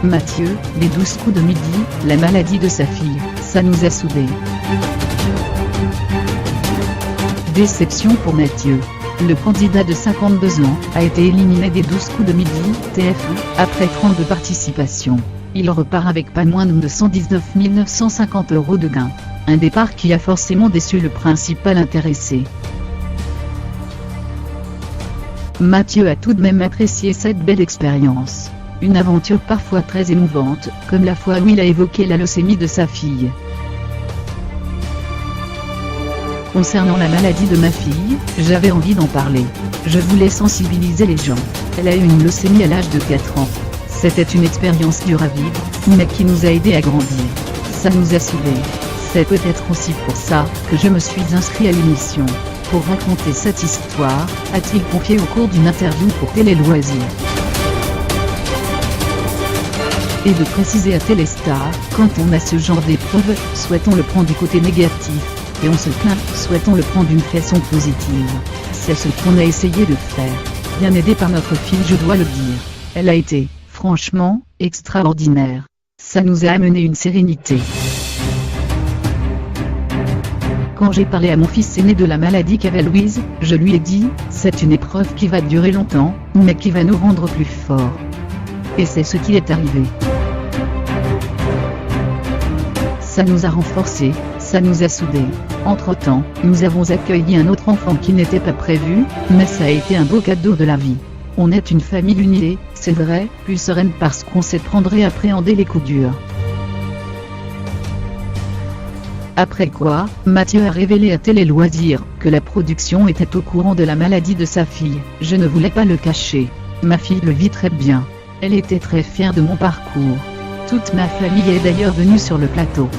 Mathieu, les 12 coups de midi, la maladie de sa fille, ça nous a soudés. Déception pour Mathieu. Le candidat de 52 ans a été éliminé des 12 coups de midi, TF1, après 32 participations. Il repart avec pas moins de 119 950 € de gains. Un départ qui a forcément déçu le principal intéressé. Mathieu a tout de même apprécié cette belle expérience. Une aventure parfois très émouvante, comme la fois où il a évoqué la leucémie de sa fille. Concernant la maladie de ma fille, j'avais envie d'en parler. Je voulais sensibiliser les gens. Elle a eu une leucémie à l'âge de 4 ans. C'était une expérience dure à vivre, mais qui nous a aidés à grandir. Ça nous a soudés. C'est peut-être aussi pour ça que je me suis inscrit à l'émission. Pour raconter cette histoire, a-t-il confié au cours d'une interview pour Télé Loisirs. Et de préciser à Téléstar, quand on a ce genre d'épreuve, soit on le prend du côté négatif, et on se plaint, soit on le prend d'une façon positive. C'est ce qu'on a essayé de faire. Bien aidé par notre fille, je dois le dire. Elle a été, franchement, extraordinaire. Ça nous a amené une sérénité. Quand j'ai parlé à mon fils aîné de la maladie qu'avait Louise, je lui ai dit, c'est une épreuve qui va durer longtemps, mais qui va nous rendre plus forts. Et c'est ce qui est arrivé. Ça nous a renforcés, ça nous a soudés. Entre-temps, nous avons accueilli un autre enfant qui n'était pas prévu, mais ça a été un beau cadeau de la vie. On est une famille unie, c'est vrai, plus sereine parce qu'on sait prendre et appréhender les coups durs. Après quoi, Mathieu a révélé à Télé Loisirs que la production était au courant de la maladie de sa fille. Je ne voulais pas le cacher. Ma fille le vit très bien. Elle était très fière de mon parcours. Toute ma famille est d'ailleurs venue sur le plateau.